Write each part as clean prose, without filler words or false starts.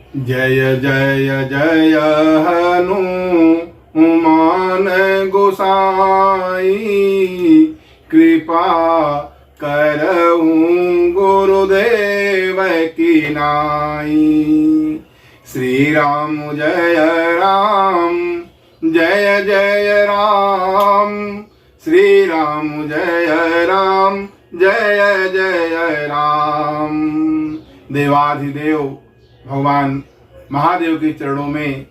जय जय जय हनुमान गोसाई, कृपा करऊं गुरुदेव की नाई। श्री राम जय राम, जय जय राम, श्री राम जय राम, जय जय राम। देवाधिदेव भगवान महादेव के चरणों में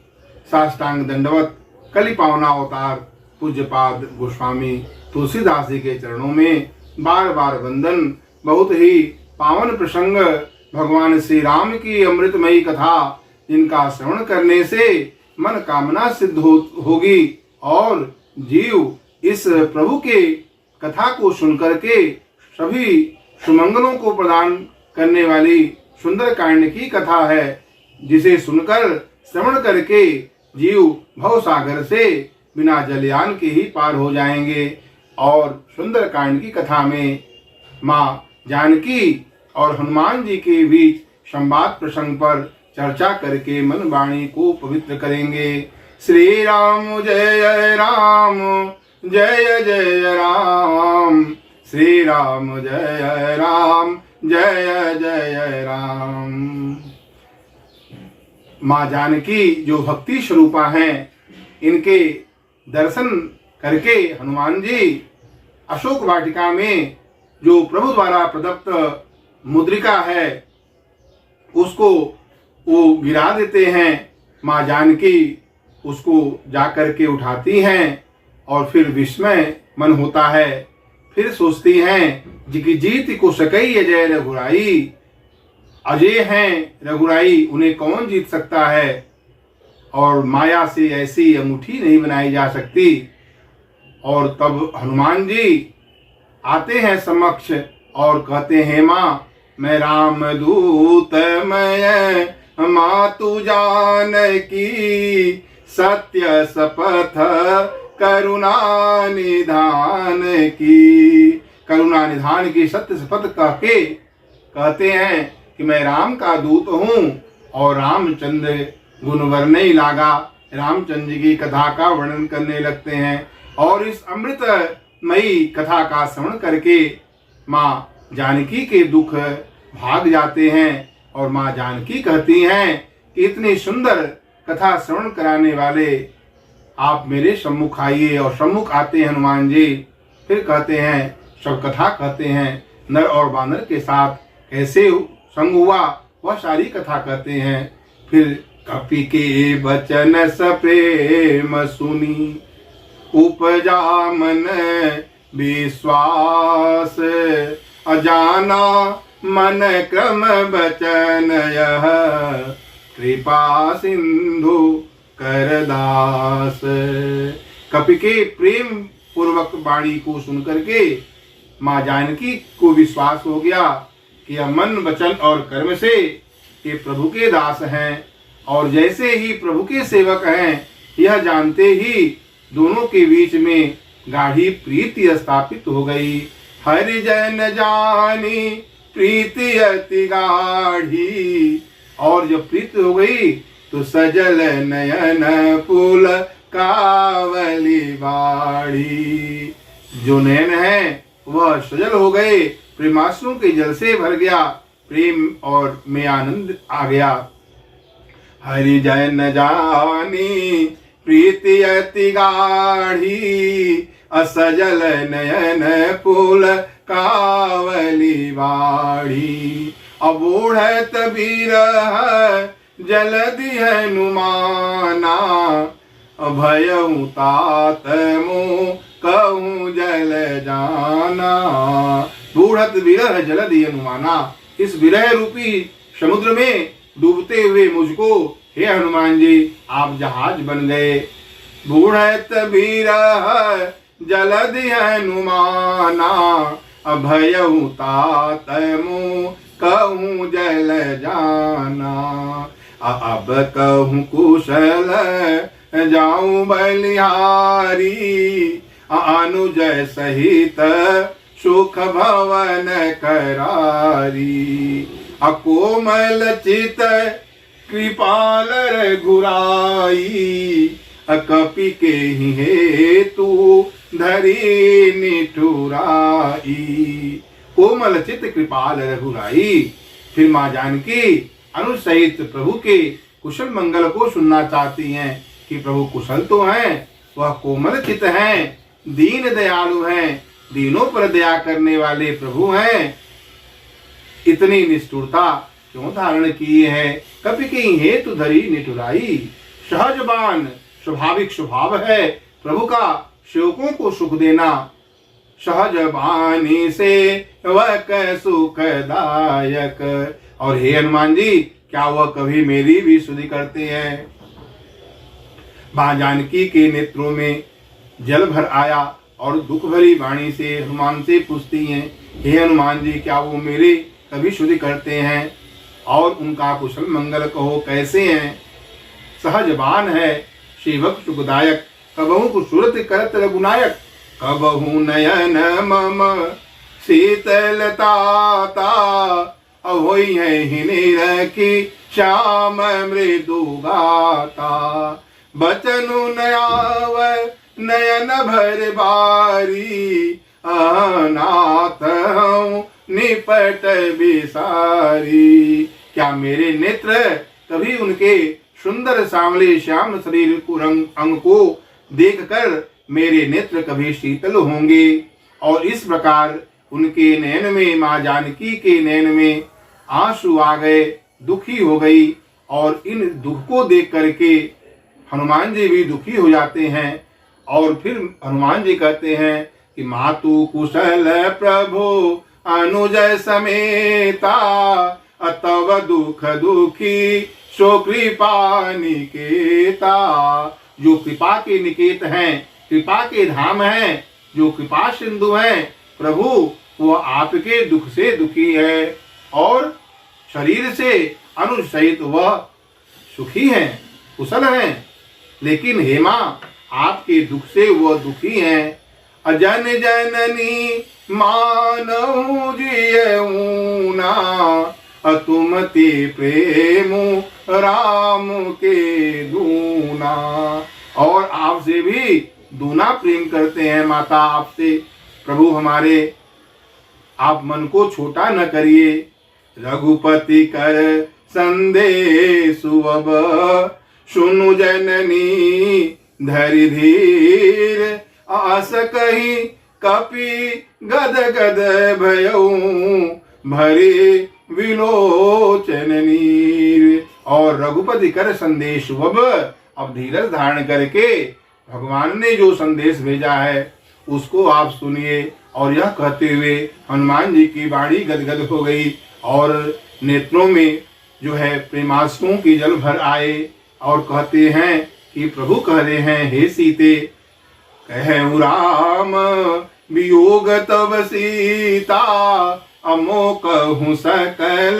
साष्टांग दंडवत कलि पावना अवतार पूज्यपाद गोस्वामी तुलसीदास जी के चरणों में बार बार वंदन। बहुत ही पावन प्रसंग भगवान श्री राम की अमृतमयी कथा, जिनका श्रवण करने से मन कामना सिद्ध होगी और जीव इस प्रभु के कथा को सुनकर के सभी सुमंगलों को प्रदान करने वाली सुंदर कांड की कथा है, जिसे सुनकर श्रवण करके जीव भव सागर से बिना जलयान के ही पार हो जाएंगे। और सुंदर कांड की कथा में माँ जानकी और हनुमान जी के बीच संवाद प्रसंग पर चर्चा करके मन वाणी को पवित्र करेंगे। श्री राम जय राम, जय जय राम, श्री राम जय राम, जय जय राम। माँ जानकी जो भक्ति स्वरूपा हैं, इनके दर्शन करके हनुमान जी अशोक वाटिका में जो प्रभु द्वारा प्रदत्त मुद्रिका है उसको वो गिरा देते हैं। माँ जानकी उसको जाकर के उठाती हैं और फिर विस्मय मन होता है। फिर सोचती हैं कि जीत को सकई अजय रघुराई, अजय हैं रघुराई, उन्हें कौन जीत सकता है। और माया से ऐसी अंगूठी नहीं बनाई जा सकती। और तब हनुमान जी आते हैं समक्ष और कहते हैं, माँ मैं राम दूत मैं मातु जानकी, सत्य शपथ करुणा निधान की। करुणा निधान की सत्य शपथ कह के कहते हैं कि मैं राम का दूत हूँ। और रामचंद्र गुण वर्णय लागा, रामचंद्र जी की कथा का वर्णन करने लगते हैं। और इस अमृतमयी कथा का श्रवण करके माँ जानकी के दुख भाग जाते हैं। और माँ जानकी कहती हैं कि इतनी सुंदर कथा श्रवण कराने वाले आप मेरे सम्मुख आइए। और सम्मुख आते हैं हनुमान जी। फिर कहते हैं, सब कथा कहते हैं, नर और बानर के साथ कैसे संग हुआ वह सारी कथा कहते हैं। फिर कपि के बचन सप्रेम सुनी, उपजा मन विश्वास, अजाना मन क्रम बचन यह, कृपा सिंधु करदास। कपि के प्रेम पूर्वक वाणी को सुनकर के माँ जानकी को विश्वास हो गया कि यह मन वचन और कर्म से ये प्रभु के दास हैं। और जैसे ही प्रभु के सेवक हैं, यह जानते ही दोनों के बीच में गाढ़ी प्रीति स्थापित हो गई। हरिजन जानी प्रीति अति गाढ़ी। और जब प्रीति हो गई तो सजल नयन पुल कावली बाड़ी। जो नयन है वह सजल हो गए, प्रेमाश्रु के जल से भर गया, प्रेम और में आनंद आ गया। हरिजन जानी प्रीति अति गाढ़ी, असजल नयन पुल कावली बाड़ी। अबूढ़त बिरह जलधि हनुमाना, भयउ तात मुँह कहूँ जल जाना। बूढ़त विरह जलधि हनुमाना, इस विरह रूपी समुद्र में डूबते हुए मुझको हे हनुमान जी आप जहाज बन गए। बूढ़त विरह जलधि हनुमाना, अभयउ तात मुँह कहूँ जल जाना। अब कहूँ कुशल जाऊं बलिहारी, अनुज सहित सुख भवन करारी। अकोमल चित कृपाल रघुराई, कपि के ही हेतु धरी निठुराई। कोमल चित कृपाल रघुराई। फिर माँ जानकी अनुज सहित प्रभु के कुशल मंगल को सुनना चाहती हैं कि प्रभु कुशल तो हैं, वह कोमल चित हैं, दीन दयालु हैं, दीनों पर दया करने वाले प्रभु हैं। इतनी निष्ठुरता क्यों धारण की है? कपि के हेतु धरी निठुराई। सहजबान स्वाभाविक स्वभाव है प्रभु का सेवकों को सुख देना। सहजबानी से वह सुखदायक। और हे हनुमान जी, क्या वह कभी मेरी भी स्तुति करते हैं? मां जानकी के नेत्रों में जल भर आया और दुख भरी वाणी से हनुमान से पूछती हैं, हे हनुमान जी, क्या वो मेरे कभी स्तुति करते हैं? और उनका कुशल मंगल कहो, कैसे हैं? सहजबान है, सेवक सुखदायक, कबहु कुशुरत करत रघुनायक। कबहु नयन मम शीतलता, अहोई है हिनीर की श्याम मृदु गाता। बचनु नयाव नयन भर बारी, अनाथ हूँ निपट बिसारी। क्या मेरे नेत्र कभी उनके सुंदर सांवले श्याम शरीर को अंग को देखकर मेरे नेत्र कभी शीतल होंगे? और इस प्रकार उनके नयन में, मां जानकी के नयन में आंसू आ गए, दुखी हो गई। और इन दुख को देख करके हनुमान जी भी दुखी हो जाते हैं। और फिर हनुमान जी कहते हैं कि मातु कुशल प्रभु अनुज समेता, तव दुख दुखी सो कृपा निकेता। जो कृपा के निकेत हैं, कृपा के धाम हैं, जो कृपा सिंधु हैं प्रभु, वो आपके दुख से दुखी है और शरीर से अनुज सहित वह सुखी हैं, कुशल हैं। लेकिन हे माँ, आपके दुख से वह दुखी हैं। अजन जननी मानऊ जियऊना, तुम ते प्रेम राम के दूना। और आपसे भी दूना प्रेम करते हैं माता, आपसे प्रभु हमारे, आप मन को छोटा न करिए। रघुपति कर संदेश अब, सुनु जननी धरि धीर। आस कही कपि गद गद भयऊ, भरे विलोचन नीर। और रघुपति कर संदेश अब धीरज धारण करके भगवान ने जो संदेश भेजा है उसको आप सुनिए। और यह कहते हुए हनुमान जी की वाणी गदगद हो गई और नेत्रों में जो है प्रेमाश्रुओं की जल भर आए। और कहते हैं कि प्रभु कह रहे हैं, हे सीते, कहूँ राम वियोग तब सीता, अमोकहु सकल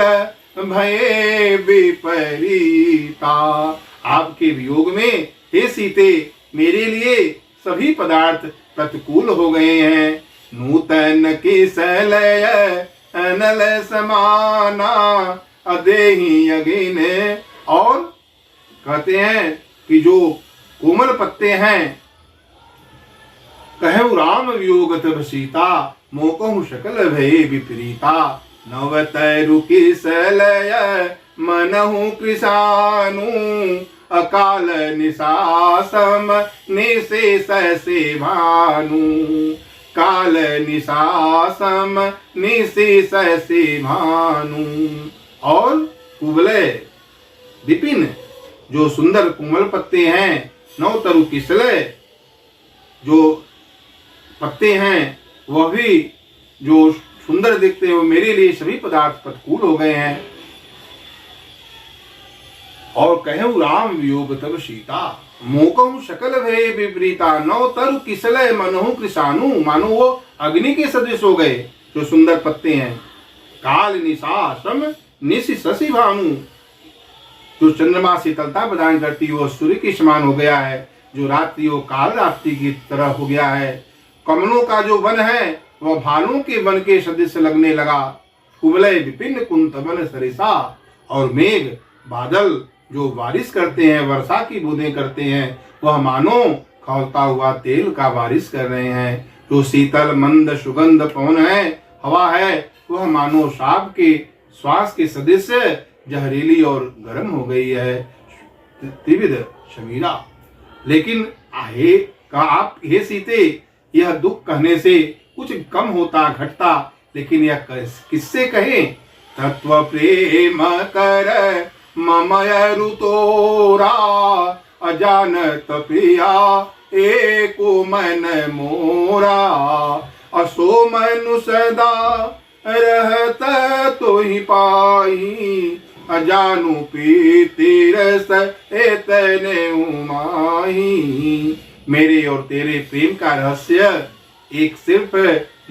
भये विपरीता। आपके वियोग में हे सीते, मेरे लिए सभी पदार्थ प्रतिकूल हो गए हैं। नूतन किसलय अनल समाना, अदेहि अगिन। और कहते हैं कि जो कोमल पत्ते हैं, कहु राम वियोग तब सीता, मोकहु सकल भये विपरीता। नव तरु किसलय मनहु कृशानु, अकाल निशासम निशेष से भानु। काल निशासम निशेष से भानु। और कुबले विपिन, जो सुंदर कोमल पत्ते हैं, नव तरु किसलय जो पत्ते हैं, वह भी जो सुंदर दिखते हैं, मेरे लिए सभी पदार्थ प्रतिकूल हो गए हैं। और कहूँ राम वियोग तब सीता, मोकहु सकल भये विपरीता। नव तरु किसलय मनहु कृशानु, मानो वो अग्नि के सदृश हो गए जो सुंदर पत्ते हैं। काल निशासम निशि शशि भानु, जो चंद्रमा शीतलता प्रदान करती है वो सूर्य के समान हो गया है। जो रात्रि वो काल रात्रि की तरह हो गया है। कमलों का जो वन है वह भालुओं के वन के सदृश लगने लगा। कुवलय विपिन कुंत वन सरिसा, और मेघ बादल जो बारिश करते हैं, वर्षा की बूंदें करते हैं, वह मानो खौलता हुआ तेल का बारिश कर रहे हैं। जो शीतल मंद सुगंध पवन है, हवा है, वह मानो सांप के श्वास के सदृश जहरीली और गर्म हो गई है। त्रिविध शमीरा। लेकिन आप हे सीते, यह दुख कहने से कुछ कम होता घटता, लेकिन यह किससे कहें? तत्व प्रेम कर ममय ऋतोरा, अजानत प्रिया एको मन मोरा। असो मनु सदा रहत तो ही पाही, अजानु प्रीति रस एतने उमाही। मेरे और तेरे प्रेम का रहस्य एक सिर्फ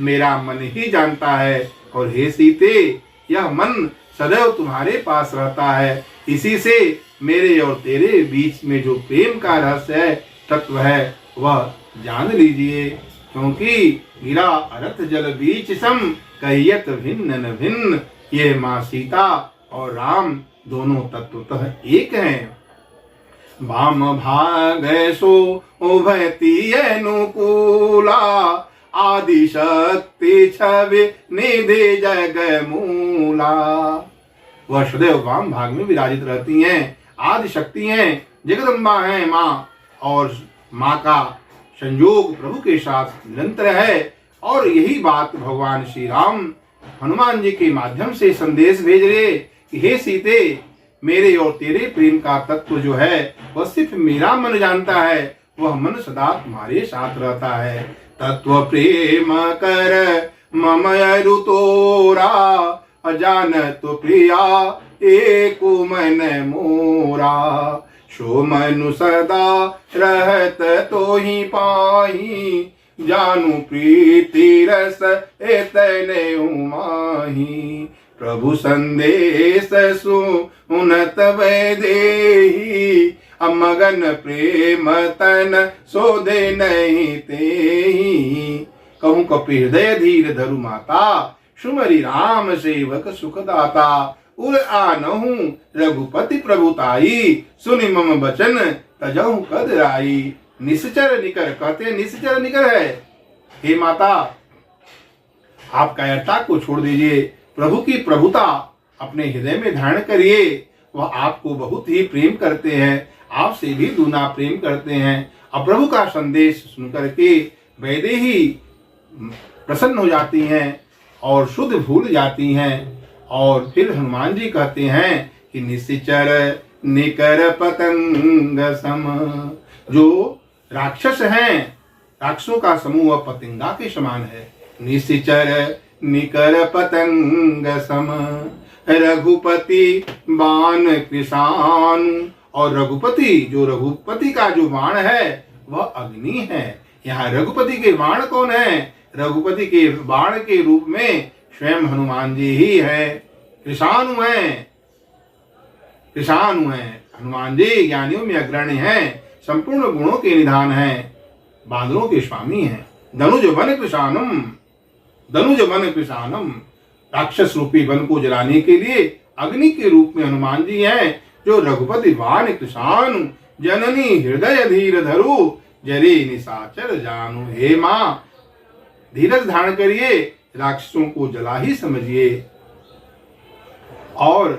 मेरा मन ही जानता है, और हे सीते, यह मन सदैव तुम्हारे पास रहता है। इसी से मेरे और तेरे बीच में जो प्रेम का रहस्य है, तत्व है, वह जान लीजिए। क्योंकि गिरा अरथ जल बीच सम, कहियत भिन्न न भिन्न। ये माँ सीता और राम दोनों तत्वतः एक हैं। वाम भाग सो उभयती अनुकूला, आदि शक्ति छवि निधि जग मूला। वह सदैव वाम भाग में विराजित रहती हैं, आदि शक्ति हैं, जगदम्बा हैं माँ, और माँ का संयोग प्रभु के साथ निरंतर है। और यही बात भगवान श्री राम हनुमान जी के माध्यम से संदेश भेज रहे कि हे सीते, मेरे और तेरे प्रेम का तत्व जो है, वह सिर्फ मेरा मन जानता है, वह मन सदा तुम्हारे साथ रहता है। तत्व प्रेम कर ममय ऋतोरा, अजानत प्रिया एको मन मोरा। सो मनु सदा रहत तो ही पाही, जानू प्रीति रस एतने उमाही। प्रभु संदेश सुनत वैदेही, अमगन प्रेम तन सोधे नहीं तेही। कहूँ कपि हृदय धीर धरु माता, सुमरि राम सेवक सुखदाता। उर आनहु रघुपति प्रभुताई, सुनि मम बचन तजहु कद राई। निश्चर निकर, कहते निश्चर निकर है। हे माता, आप कायरता को छोड़ दीजिए, प्रभु की प्रभुता अपने हृदय में धारण करिए। वह आपको बहुत ही प्रेम करते हैं, आपसे भी दूना प्रेम करते हैं। अब प्रभु का संदेश सुनकर के वैदेही प्रसन्न हो जाती हैं और शुद्ध भूल जाती हैं। और फिर हनुमान जी कहते हैं कि निश्चर निकर पतंग सम। जो राक्षस हैं, राक्षसों का समूह पतंगा के समान है। निश्चर निकर पतंग सम, रघुपति बाण कृषानु। और रघुपति, जो रघुपति का जो बाण है, वह अग्नि है। यहाँ रघुपति के बाण कौन है? रघुपति के बाण के रूप में स्वयं हनुमान जी ही है। कृषानु है, कृषानु है। हनुमान जी ज्ञानियों में अग्रणी हैं, संपूर्ण गुणों के निधान हैं, बांदरों के स्वामी हैं। धनुज वन कृषानम, धनुज वन कृषानम। राक्षस रूपी वन को जलाने के लिए अग्नि के रूप में हनुमान जी हैं, जो रघुपति बाण कृषानु। जननी हृदय धीर धरु, जरे निशाचर जानू। हे माँ, धीरज धारण करिए, राक्षसों को जला ही समझिए। और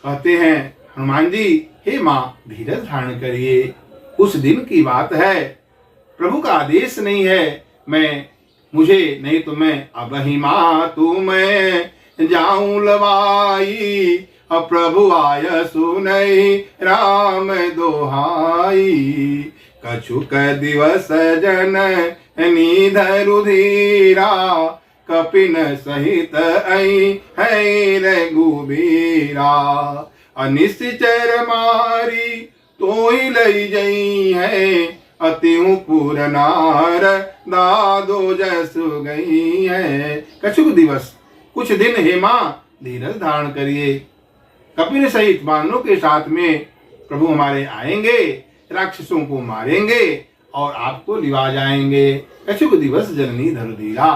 कहते हैं हनुमान जी, हे माँ, धीरज धारण करिए। उस दिन की बात है, प्रभु का आदेश नहीं है, मुझे नहीं तो मैं अब ही माँ तू मैं जाऊं लवाई। अब प्रभु आय सुनई राम दोहाई। कछुक दिवस जन निधरु धीरा, कपिन सहित आई है रघुबीरा। अनिश्चर मारी तो ही लई जई है, अतिहु पुरनार दादो जसु गई है। कछुक दिवस, कुछ दिन हे माँ, धीरज धारण करिए। कपिन सहित बानरों के साथ में प्रभु हमारे आएंगे, राक्षसों को मारेंगे और आपको लिवा जाएंगे। कछुक दिवस जननी धरु धीरा,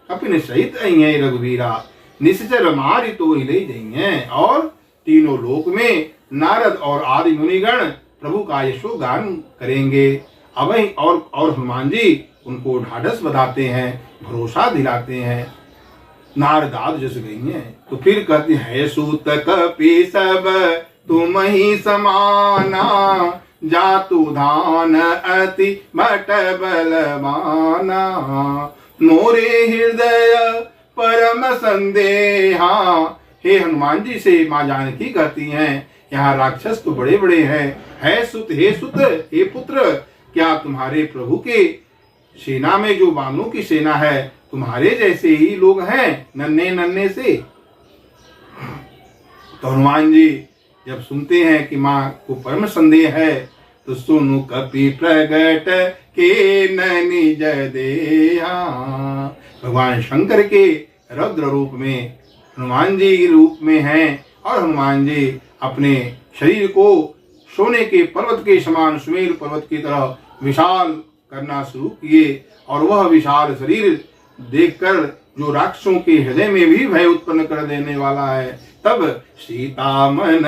कपिन सहित आई है रघुवीरा। निश्चर मारी तो ही ले जई हैं, और तीनों लोक में नारद और आदि मुनिगण प्रभु का यशोगान करेंगे। अवहीं और हनुमान जी उनको ढाढ़स बधाते हैं, भरोसा दिलाते हैं। नारदाद जैसे गई हैं तो फिर कहते हैं, सूत कपि सब तुम ही समाना, जातु धान अति भट बलवाना, मोरे हृदय परम संदेहा। हे हनुमान जी से माँ जानकी कहती हैं, यहाँ राक्षस तो बड़े बड़े हैं। है सुत, हे सुत, हे पुत्र, क्या तुम्हारे प्रभु के सेना में जो बानों की सेना है तुम्हारे जैसे ही लोग हैं, नन्हे नन्हे से। तो हनुमान जी जब सुनते हैं कि माँ को परम संदेह है तो सुनु कपि प्रगट के निज देहा। भगवान शंकर के रौद्र रूप में हनुमान जी रूप में हैं और हनुमान जी अपने शरीर को सोने के पर्वत के समान सुमेरु पर्वत की तरह विशाल करना शुरू किए और वह विशाल शरीर देखकर जो राक्षसों के हृदय में भी भय उत्पन्न कर देने वाला है। तब सीता मन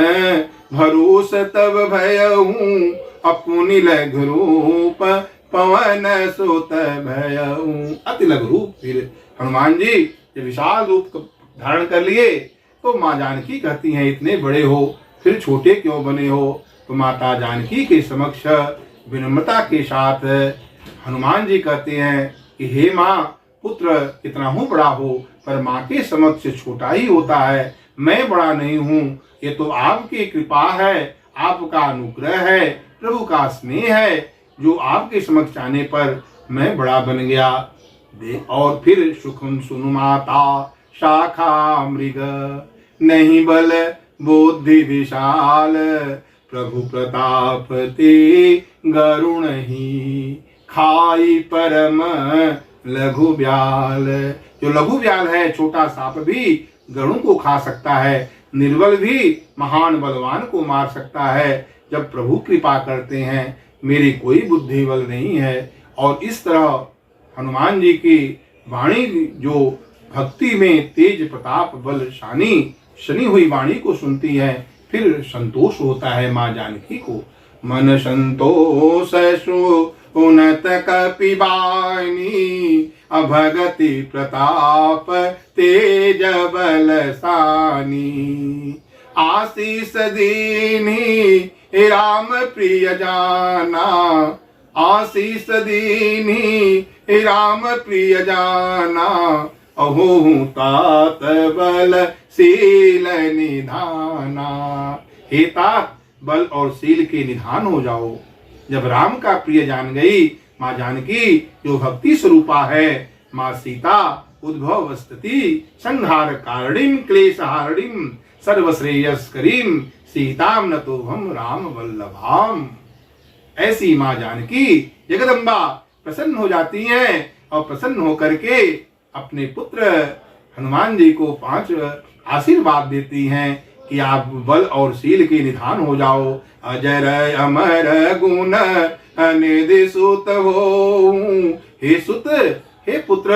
भरोस तब भयहूँ, अपुनि लघु रूप पवन सुत भयहूँ। अति लघु रूप फिर हनुमान जी जब विशाल रूप धारण कर लिए तो माँ जानकी कहती हैं, इतने बड़े हो फिर छोटे क्यों बने हो। तो माता जानकी के समक्ष विनम्रता के साथ हनुमान जी कहते हैं कि हे माँ, पुत्र कितना हूँ बड़ा हो पर माँ के समक्ष छोटा ही होता है। मैं बड़ा नहीं हूँ, ये तो आपकी कृपा है, आपका अनुग्रह है, प्रभु का स्नेह है जो आपके समक्ष आने पर मैं बड़ा बन गया। और फिर सुखम सुनु माता शाखा मृग, नहीं बल बुद्धि विशाल, प्रभु प्रताप ते गरुण ही, खाई परम लघु ब्याल। जो लघु ब्याल है, छोटा सांप भी गरुड़ को खा सकता है, निर्बल भी महान बलवान को मार सकता है जब प्रभु कृपा करते हैं। मेरी कोई बुद्धि बल नहीं है। और इस तरह हनुमान जी की वाणी जो भक्ति में तेज प्रताप बल शानी शनि हुई वाणी को सुनती है, फिर संतोष होता है माँ जानकी को। मन संतोष सु उन्नत कपिबानी, अभगति प्रताप तेज बलसानी, आशीष दीनी राम प्रिय जाना, आशीष दीनी राम प्रिय जाना, अहो तात बल शील निधाना। हे तात, बल और शील के निधान हो जाओ। जब राम का प्रिय जान गई माँ जानकी जो भक्ति स्वरूपा है, माँ सीता उद्भव स्तति संहार कारणीम क्लेश हारणीम सर्वश्रेयस्करीम सीताम नतोहम राम वल्लभाम। ऐसी माँ जानकी जगदम्बा प्रसन्न हो जाती हैं और प्रसन्न होकर के अपने पुत्र हनुमान जी को 5 आशीर्वाद देती हैं कि आप बल और शील के निधान हो जाओ। अजर अमर गुण निधि सुत हो, हे सुत, हे पुत्र,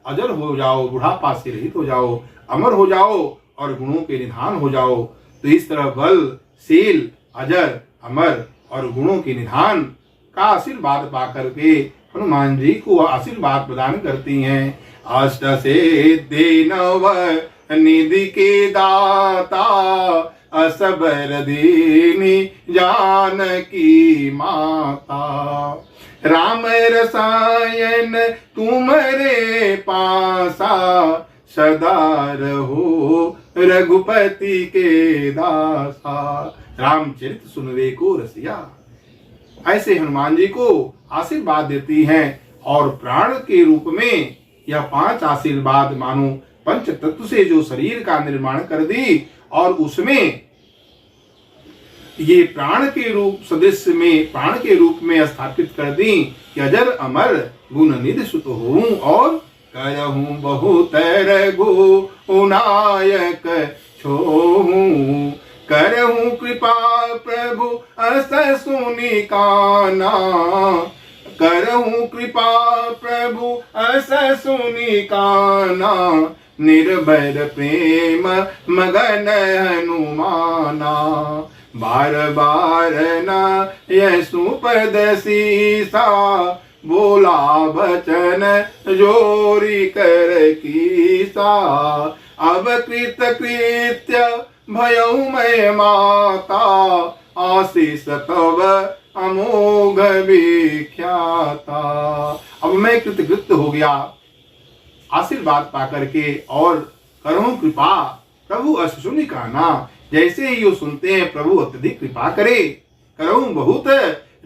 अजर हो जाओ, बुढ़ापा से रहित हो जाओ, अमर हो जाओ और गुणों के निधान हो जाओ। तो इस तरह बल, शील, अजर, अमर और गुणों के निधान का आशीर्वाद पा करके हनुमान जी को आशीर्वाद प्रदान करती हैं। अष्ट सिद्धि नव निधि के दाता, असबर दीनी जानकी माता, राम रसायन तुमरे पासा, सदा रहो रघुपति के दासा। रामचरित सुनवे को रसिया। ऐसे हनुमान जी को आशीर्वाद देती हैं और प्राण के रूप में यह 5 आशीर्वाद मानो पंच तत्व से जो शरीर का निर्माण कर दी और उसमें ये प्राण के रूप सदस्य में प्राण के रूप में स्थापित कर दी कि अजर अमर गुण निधि सुत हूँ और करहूँ बहुत रघु नायक छोहूँ, करहूँ कृपा प्रभु अस सुनि काना, करहूँ कृपा प्रभु अस सुनि काना, निर्भर प्रेम मगन हनुमाना। बार बार न यह सुपदसी सा, बोला बचन जोरी कर कीसा। अब कृत कृत्य भयऊ मैं माता, आशीष तब अमोघ विख्याता। अब मैं कृतकृत्य हो गया आशीर्वाद पा करके, और करूं कृपा प्रभु अस सुनि काना। जैसे ही वो सुनते हैं प्रभु अत्यधिक कृपा करे। करूं बहुत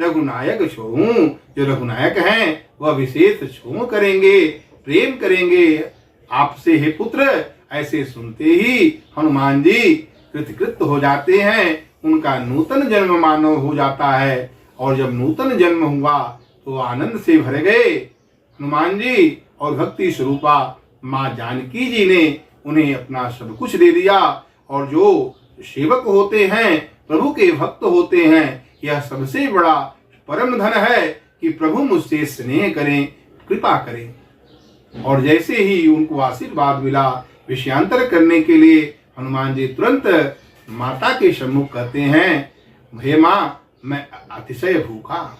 रघुनायक छोहूं, जो रघुनायक हैं वह विशेष छोह करेंगे, प्रेम करेंगे आपसे हे पुत्र। ऐसे सुनते ही हनुमान जी कृतकृत्य हो जाते हैं, उनका नूतन जन्म मानव हो जाता है। और जब नूतन जन्म हुआ तो आनंद से भर गए हनुमान जी, और भक्ति स्वरूपा माँ जानकी जी ने उन्हें अपना सब कुछ दे दिया। और जो सेवक होते हैं, प्रभु के भक्त होते हैं, यह सबसे बड़ा परम धन है कि प्रभु मुझसे स्नेह करें, कृपा करें। और जैसे ही उनको आशीर्वाद मिला, विषयांतर करने के लिए हनुमान जी तुरंत माता के सम्मुख कहते हैं, हे माँ मैं अतिशय भूखा,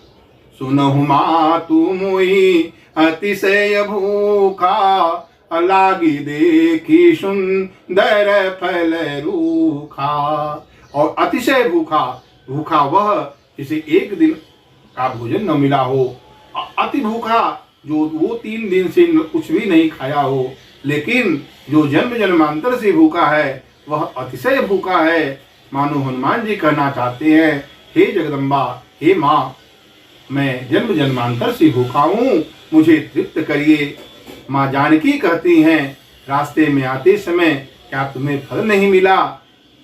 सुनहु माँ तू मोहि अतिशय भूखा, लागी देखी सुंदर फल रूखा। और अतिशय भूखा, भूखा वह जिसे एक दिन का भोजन न मिला हो, अति भूखा जो वो 3 दिन से कुछ भी नहीं खाया हो। लेकिन जो जन्म जन्मांतर से भूखा है वह अतिशय भूखा है। मानो हनुमान जी कहना चाहते हैं, हे जगदम्बा, हे माँ, मैं जन्म जन्मांतर से भूखा हूँ, मुझे तृप्त करिए। माँ जानकी कहती हैं, रास्ते में आते समय क्या तुम्हें फल नहीं मिला?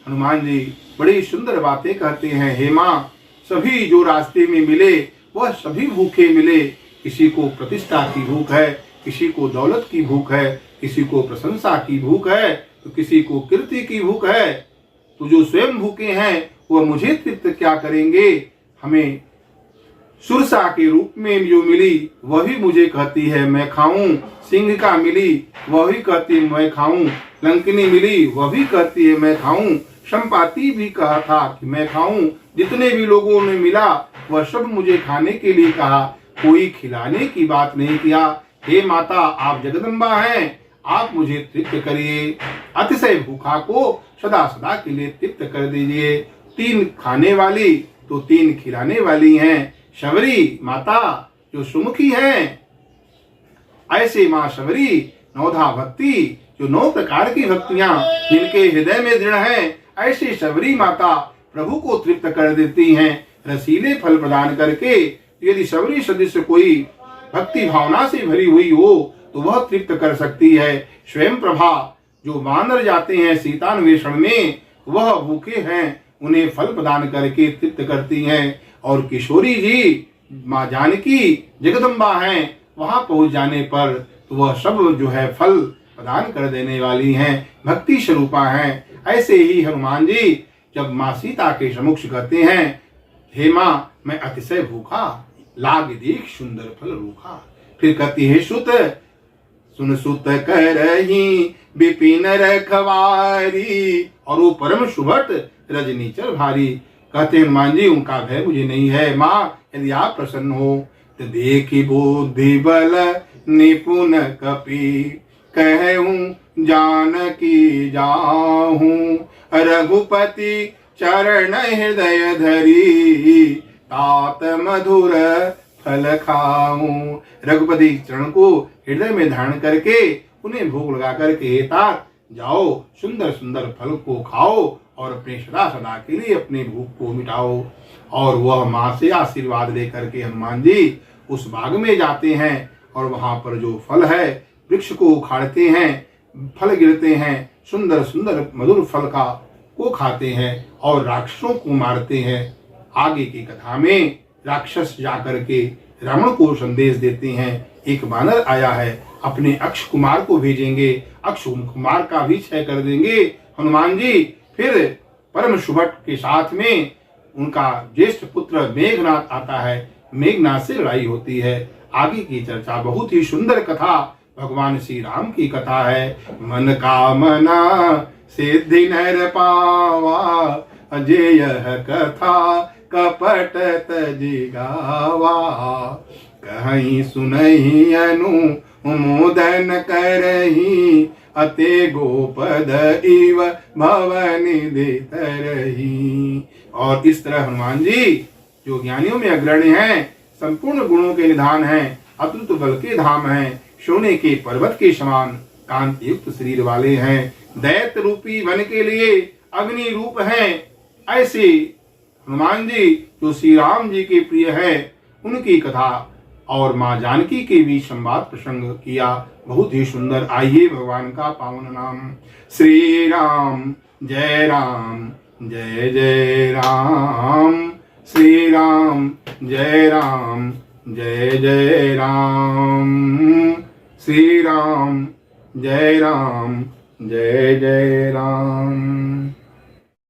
हनुमान जी बड़ी सुंदर बातें कहते हैं, हे माँ, सभी जो रास्ते में मिले वह सभी भूखे मिले। किसी को प्रतिष्ठा की भूख है, किसी को दौलत की भूख है, किसी को प्रशंसा की भूख है, तो किसी को कीर्ति की भूख है। तो जो स्वयं भूखे हैं वह मुझे तृप्त क्या करेंगे? हमें सुरसा के रूप में जो मिली वह भी मुझे कहती है मैं खाऊं, सिंह का मिली वह भी कहती है मैं खाऊं, लंकिनी मिली वह भी कहती है मैं खाऊं, संपाति भी कहा था कि मैं खाऊं। जितने भी लोगों ने मिला वह सब मुझे खाने के लिए कहा, कोई खिलाने की बात नहीं किया। हे माता, आप जगदम्बा हैं, आप मुझे तृप्त करिए, अतिशय भूखा को सदा सदा के लिए तृप्त कर दीजिए। 3 खाने वाली तो 3 खिलाने वाली हैं। शबरी माता जो सुमुखी हैं, ऐसे माँ शबरी नवधा भक्ति जो 9 प्रकार की भक्तियां जिनके हृदय में दृढ़ हैं, ऐसी शबरी माता प्रभु को तृप्त कर देती हैं रसीले फल प्रदान करके। यदि शबरी सदृश कोई भक्ति भावना से भरी हुई हो तो वह तृप्त कर सकती है। स्वयं प्रभा जो वानर जाते हैं सीतान्वेषण में, वह भूखे हैं, उन्हें फल प्रदान करके तृप्त करती हैं। और किशोरी जी माँ जानकी जगदम्बा हैं, वहां पहुंच जाने पर तो वह सब जो है फल प्रदान कर देने वाली हैं, भक्ति स्वरूपा हैं। ऐसे ही हनुमान जी जब माँ सीता के समक्ष कहते हैं, हे माँ मैं अतिशय भूखा, लाग देख सुंदर फल रूखा। फिर कहती है, सुत सुन सुत करही विपिन रखवारी, और वो परम सुभट रजनीचर भारी। कहते हनुमान जी उनका भय मुझे नहीं है, माँ यदि आप प्रसन्न हो तो देखी बुद्धि बल निपुण कपि, कहूँ जानकी जाहूँ, रघुपति चरण हृदय धरी, तात मधुर फल खाऊं। रघुपति चरण को हृदय में धारण करके उन्हें भोग लगा करके, तात जाओ सुंदर सुंदर फल को खाओ और अपने सदा सदा के लिए अपने भूख को मिटाओ। और वह माँ से आशीर्वाद लेकर के हनुमान जी उस बाग में जाते हैं, और वहां पर जो फल है वृक्ष को उखाड़ते हैं, फल गिरते हैं, सुंदर सुंदर मधुर फल का को खाते हैं और राक्षसों को मारते हैं। आगे की कथा में राक्षस जाकर के रावण को संदेश देते हैं, एक वानर आया है, अपने अक्ष कुमार को भेजेंगे, अक्ष कुमार का भी क्षय कर देंगे हनुमान जी। फिर परम सुभट के साथ में उनका ज्येष्ठ पुत्र मेघनाथ आता है, मेघनाथ से लड़ाई होती है। आगे की चर्चा बहुत ही सुंदर कथा भगवान श्री राम की कथा है। मन कामना सिद्धि नर पावा, अजेय कथा कपट तजि गावा। कहीं सुनहि अनुमोदन करही अते गोपद इव भवनिधि तरही। और इस तरह हनुमान जी जो ज्ञानियों में अग्रणी हैं, संपूर्ण गुणों के निधान हैं, अतुलित बल के धाम हैं, सोने के पर्वत के समान कांति युक्त शरीर वाले हैं, दैत्य रूपी वन के लिए अग्नि रूप हैं, ऐसे हनुमान जी जो श्री राम जी के प्रिय है, उनकी कथा और माँ जानकी के भी संवाद प्रसंग किया। बहुत ही सुंदर। आइए भगवान का पावन नाम। श्री राम जय जय राम, श्री राम जय जय राम, श्री राम जय जय राम।